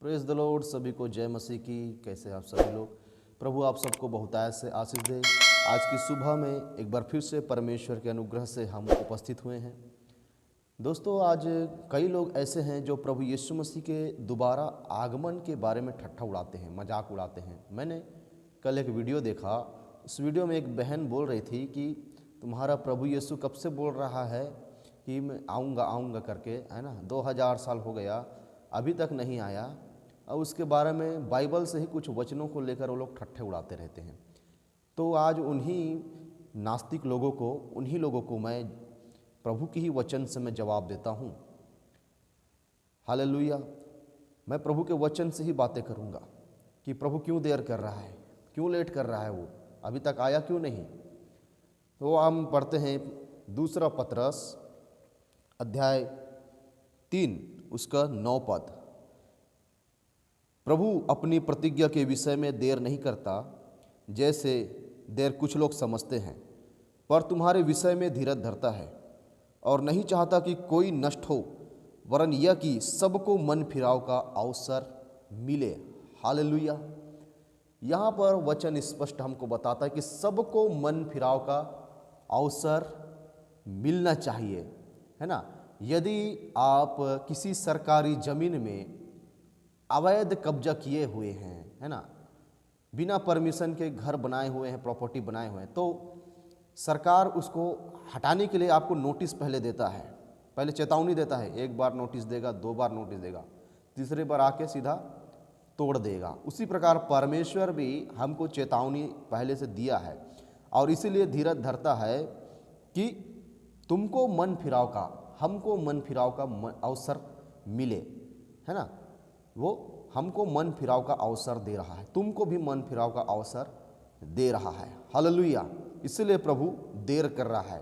Praise the Lord. सभी को जय मसीह की। कैसे आप सभी लोग? प्रभु आप सबको बहुतायत से आशीष दे। आज की सुबह में एक बार फिर से परमेश्वर के अनुग्रह से हम उपस्थित हुए हैं। दोस्तों, आज कई लोग ऐसे हैं जो प्रभु यीशु मसीह के दोबारा आगमन के बारे में ठट्ठा उड़ाते हैं, मजाक उड़ाते हैं। मैंने कल एक वीडियो देखा। उस वीडियो में एक बहन बोल रही थी कि तुम्हारा प्रभु यीशु कब से बोल रहा है कि मैं आऊँगा आऊँगा करके, है ना। 2000 साल हो गया, अभी तक नहीं आया। और उसके बारे में बाइबल से ही कुछ वचनों को लेकर वो लोग ठट्ठे उड़ाते रहते हैं। तो आज उन्हीं नास्तिक लोगों को, उन्हीं लोगों को मैं प्रभु की ही वचन से मैं जवाब देता हूँ। हालेलुया। मैं प्रभु के वचन से ही बातें करूँगा कि प्रभु क्यों देर कर रहा है, क्यों लेट कर रहा है, वो अभी तक आया क्यों नहीं। तो हम पढ़ते हैं दूसरा पतरस अध्याय 3 उसका 9 पद। प्रभु अपनी प्रतिज्ञा के विषय में देर नहीं करता जैसे देर कुछ लोग समझते हैं, पर तुम्हारे विषय में धीरज धरता है और नहीं चाहता कि कोई नष्ट हो, वरन यह कि सबको मन फिराव का अवसर मिले। हालेलुया। यहाँ पर वचन स्पष्ट हमको बताता है कि सबको मन फिराव का अवसर मिलना चाहिए, है ना। यदि आप किसी सरकारी ज़मीन में अवैध कब्जा किए हुए हैं, है ना, बिना परमिशन के घर बनाए हुए हैं, प्रॉपर्टी बनाए हुए हैं, तो सरकार उसको हटाने के लिए आपको नोटिस पहले देता है, पहले चेतावनी देता है। एक बार नोटिस देगा, 2 बार नोटिस देगा, तीसरे बार आके सीधा तोड़ देगा। उसी प्रकार परमेश्वर भी हमको चेतावनी पहले से दिया है और इसीलिए धीरज धरता है कि तुमको मन फिराव का, हमको मन फिराव का अवसर मिले, है ना। वो हमको मन फिराव का अवसर दे रहा है, तुमको भी मन फिराव का अवसर दे रहा है। हालेलुया। इसलिए प्रभु देर कर रहा है।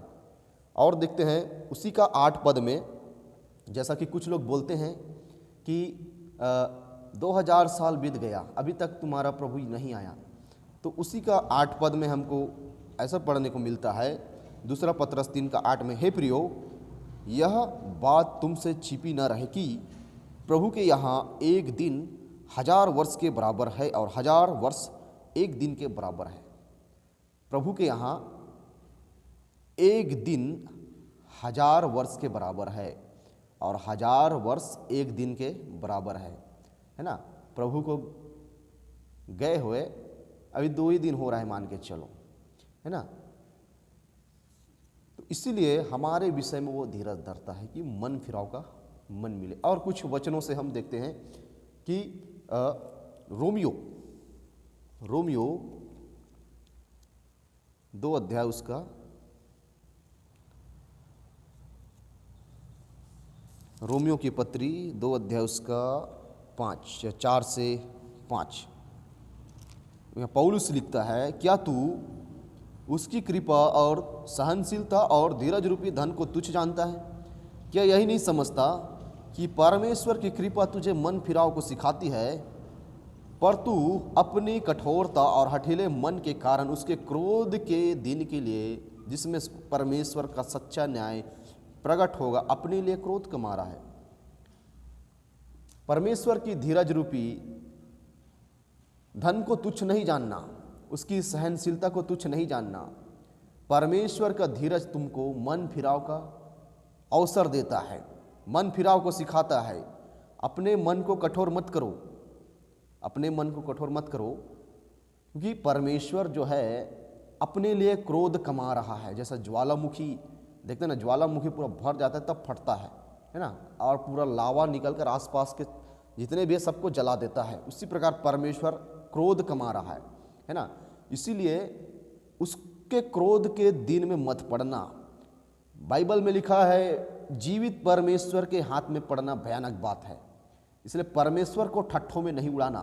और देखते हैं उसी का 8 पद में, जैसा कि कुछ लोग बोलते हैं कि 2000 साल बीत गया, अभी तक तुम्हारा प्रभु नहीं आया। तो उसी का 8 पद में हमको ऐसा पढ़ने को मिलता है, दूसरा पतरस 3 का 8 में, हे प्रियो, यह बात तुमसे छिपी न रहे कि प्रभु के यहाँ एक दिन 1000 वर्ष के बराबर है और 1000 वर्ष एक दिन के बराबर है। प्रभु के यहाँ एक दिन 1000 वर्ष के बराबर है और 1000 वर्ष एक दिन के बराबर है ना। प्रभु को गए हुए अभी 2 ही दिन हो रहा है, मान के चलो, है ना। तो इसीलिए हमारे विषय में वो धीरज धरता है कि मन फिराव का मन मिले। और कुछ वचनों से हम देखते हैं कि रोमियो 2 अध्याय उसका रोमियो की पत्री 2 अध्याय उसका 5 या 4 से 5 पौलुस लिखता है, क्या तू उसकी कृपा और सहनशीलता और धीरज रूपी धन को तुच्छ जानता है? क्या यही नहीं समझता कि परमेश्वर की कृपा तुझे मन फिराव को सिखाती है, पर तू अपनी कठोरता और हठीले मन के कारण उसके क्रोध के दिन के लिए, जिसमें परमेश्वर का सच्चा न्याय प्रकट होगा, अपने लिए क्रोध कमा रहा है। परमेश्वर की धीरज रूपी धन को तुच्छ नहीं जानना, उसकी सहनशीलता को तुच्छ नहीं जानना। परमेश्वर का धीरज तुमको मन फिराव का अवसर देता है, मन फिराव को सिखाता है। अपने मन को कठोर मत करो, अपने मन को कठोर मत करो, क्योंकि परमेश्वर जो है अपने लिए क्रोध कमा रहा है। जैसा ज्वालामुखी देखते हैं ना, ज्वालामुखी पूरा भर जाता है तब फटता है ना, और पूरा लावा निकलकर आसपास के जितने भी है सबको जला देता है। उसी प्रकार परमेश्वर क्रोध कमा रहा है ना। इसीलिए उसके क्रोध के दिन में मत पड़ना। बाइबल में लिखा है, जीवित परमेश्वर के हाथ में पड़ना भयानक बात है। इसलिए परमेश्वर को ठट्ठों में नहीं उड़ाना,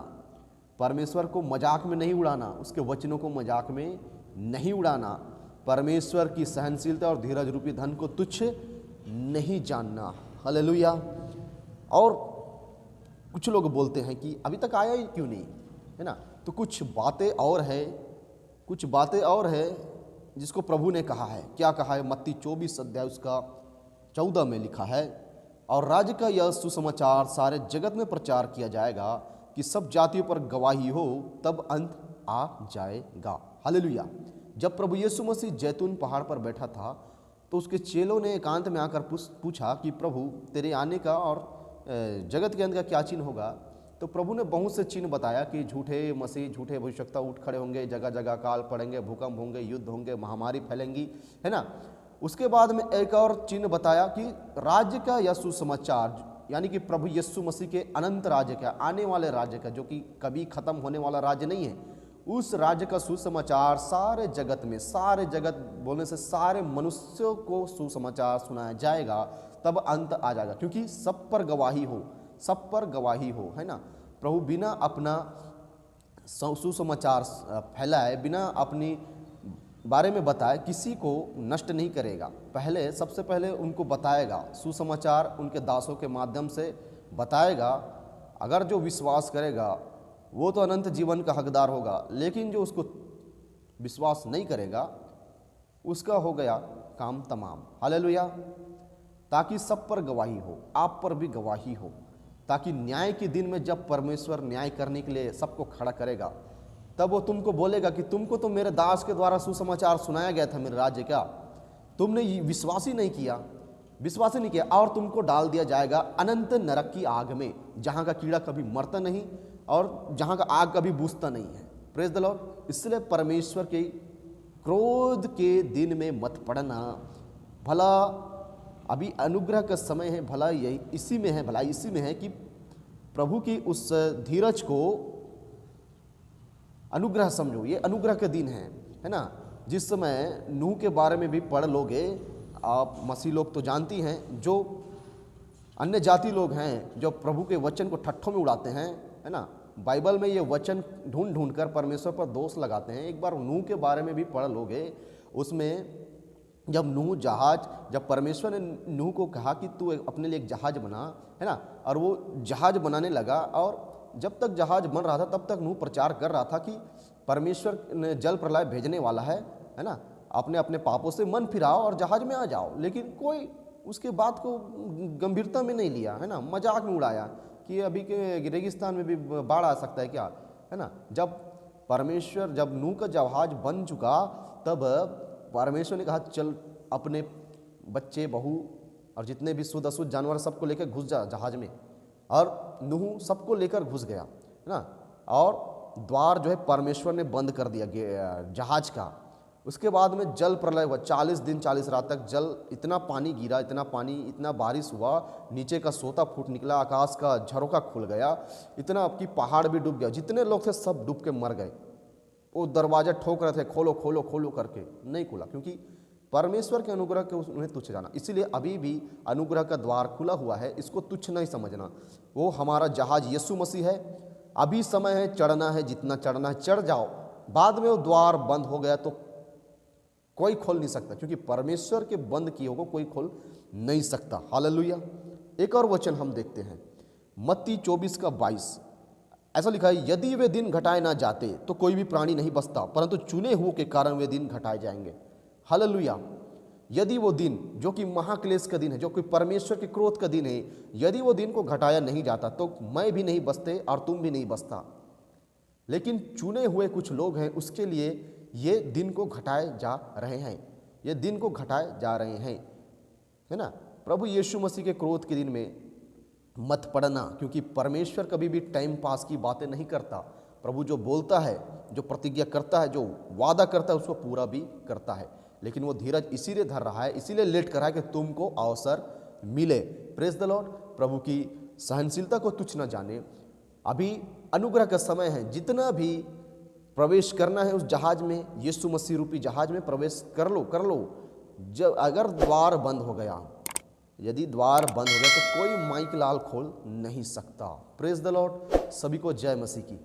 परमेश्वर को मजाक में नहीं उड़ाना, उसके वचनों को मजाक में नहीं उड़ाना। परमेश्वर की सहनशीलता और धीरज रूपी धन को तुच्छ नहीं जानना। हालेलुया। और कुछ लोग बोलते हैं कि अभी तक आया ही क्यों नहीं, है ना। तो कुछ बातें और है जिसको प्रभु ने कहा है। क्या कहा है? मत्ती 24 अध्याय उसका 14 में लिखा है, और राज्य का यह सुसमाचार सारे जगत में प्रचार किया जाएगा कि सब जातियों पर गवाही हो, तब अंत आ जाएगा। हालेलुया। जब प्रभु यीशु मसीह जैतून पहाड़ पर बैठा था तो उसके चेलों ने एकांत में आकर पूछा कि प्रभु तेरे आने का और जगत के अंत का क्या चिन्ह होगा। तो प्रभु ने बहुत से चिन्ह बताया कि झूठे मसीह, झूठे भविष्यवक्ता उठ खड़े होंगे, जगह जगह काल पड़ेंगे, भूकंप होंगे, युद्ध होंगे, महामारी फैलेंगी, है ना। उसके बाद में एक और चिन्ह बताया कि राज्य का यह सुसमाचार, यानी कि प्रभु यीशु मसीह के अनंत राज्य का, आने वाले राज्य का, जो कि कभी खत्म होने वाला राज्य नहीं है, उस राज्य का सुसमाचार सारे जगत में, सारे जगत बोलने से सारे मनुष्यों को सुसमाचार सुनाया जाएगा, तब अंत आ जाएगा। क्योंकि सब पर गवाही हो, सब पर गवाही हो, है ना। प्रभु बिना अपना सुसमाचार फैलाए, बिना अपनी बारे में बताए किसी को नष्ट नहीं करेगा। पहले, सबसे पहले उनको बताएगा, सुसमाचार उनके दासों के माध्यम से बताएगा। अगर जो विश्वास करेगा वो तो अनंत जीवन का हकदार होगा, लेकिन जो उसको विश्वास नहीं करेगा उसका हो गया काम तमाम। हालेलुया। ताकि सब पर गवाही हो, आप पर भी गवाही हो, ताकि न्याय के दिन में जब परमेश्वर न्याय करने के लिए सबको खड़ा करेगा, तब वो तुमको बोलेगा कि तुमको तो मेरे दास के द्वारा सुसमाचार सुनाया गया था मेरे राज्य का, तुमने विश्वास ही नहीं किया, विश्वास ही नहीं किया, और तुमको डाल दिया जाएगा अनंत नरक की आग में, जहाँ का कीड़ा कभी मरता नहीं और जहाँ का आग कभी बुझता नहीं है। Praise the Lord. इसलिए परमेश्वर के क्रोध के दिन में मत पड़ना। भला अभी अनुग्रह का समय है, भला यही इसी में है, भला इसी में है कि प्रभु की उस धीरज को अनुग्रह समझो। ये अनुग्रह के दिन है ना। जिस समय नूह के बारे में भी पढ़ लोगे आप, मसीह लोग तो जानती हैं, जो अन्य जाति लोग हैं जो प्रभु के वचन को ठट्ठों में उड़ाते हैं, है ना। बाइबल में ये वचन ढूंढ ढूंढ कर परमेश्वर पर दोष लगाते हैं। एक बार नूह के बारे में भी पढ़ लोगे, उसमें जब नूह जहाज, जब परमेश्वर ने नूह को कहा कि तू अपने लिए एक जहाज बना, है ना, और वो जहाज बनाने लगा, और जब तक जहाज बन रहा था तब तक नूह प्रचार कर रहा था कि परमेश्वर ने जल प्रलय भेजने वाला है ना, अपने अपने पापों से मन फिराओ और जहाज में आ जाओ। लेकिन कोई उसके बात को गंभीरता में नहीं लिया, है ना, मजाक में उड़ाया कि अभी के रेगिस्तान में भी बाढ़ आ सकता है क्या, है ना। जब नूह का जहाज बन चुका, तब परमेश्वर ने कहा चल अपने बच्चे, बहू और जितने भी शुद्ध अशुद्ध जानवर सबको लेकर घुस जा जहाज में, और नूह सबको लेकर घुस गया, है ना। और द्वार जो है परमेश्वर ने बंद कर दिया जहाज का। उसके बाद में जल प्रलय हुआ, 40 दिन 40 रात तक जल, इतना पानी गिरा, इतना पानी, इतना बारिश हुआ, नीचे का सोता फूट निकला, आकाश का झरोका खुल गया, इतना कि पहाड़ भी डूब गया, जितने लोग थे सब डूब के मर गए। वो दरवाजा ठोक रहे थे, खोलो खोलो खोलो करके, नहीं खुला, क्योंकि परमेश्वर के अनुग्रह के उन्हें तुच्छ जाना। इसीलिए अभी भी अनुग्रह का द्वार खुला हुआ है, इसको तुच्छ नहीं समझना। वो हमारा जहाज यीशु मसीह है। अभी समय है, चढ़ना है, जितना चढ़ना है चढ़ जाओ। बाद में वो द्वार बंद हो गया तो कोई खोल नहीं सकता, क्योंकि परमेश्वर के बंद किए को कोई खोल नहीं सकता। हालेलुया। एक और वचन हम देखते हैं, मत्ती 24:22। ऐसा लिखा है, यदि वे दिन घटाए ना जाते तो कोई भी प्राणी नहीं बचता, परंतु चुने हुओं के कारण वे दिन घटाए जाएंगे। हालेलुया। यदि वो दिन जो कि महाक्लेश का दिन है, जो कि परमेश्वर के क्रोध का दिन है, यदि वो दिन को घटाया नहीं जाता तो मैं भी नहीं बचते और तुम भी नहीं बचता। लेकिन चुने हुए कुछ लोग हैं, उसके लिए ये दिन को घटाए जा रहे हैं, ये दिन को घटाए जा रहे हैं, है ना। प्रभु यीशु मसीह के क्रोध के दिन में मत पड़ना, क्योंकि परमेश्वर कभी भी टाइम पास की बातें नहीं करता। प्रभु जो बोलता है, जो प्रतिज्ञा करता है, जो वादा करता है, उसको पूरा भी करता है। लेकिन वो धीरज इसीलिए धर रहा है, इसीलिए लेट कर रहा है कि तुमको अवसर मिले। Praise the Lord. प्रभु की सहनशीलता को तुच्छ न जाने। अभी अनुग्रह का समय है, जितना भी प्रवेश करना है उस जहाज में, यीशु मसीह रूपी जहाज में प्रवेश कर लो। जब अगर द्वार बंद हो गया, यदि द्वार बंद हो गया तो कोई माइक लाल खोल नहीं सकता। Praise the Lord. सभी को जय मसीह की।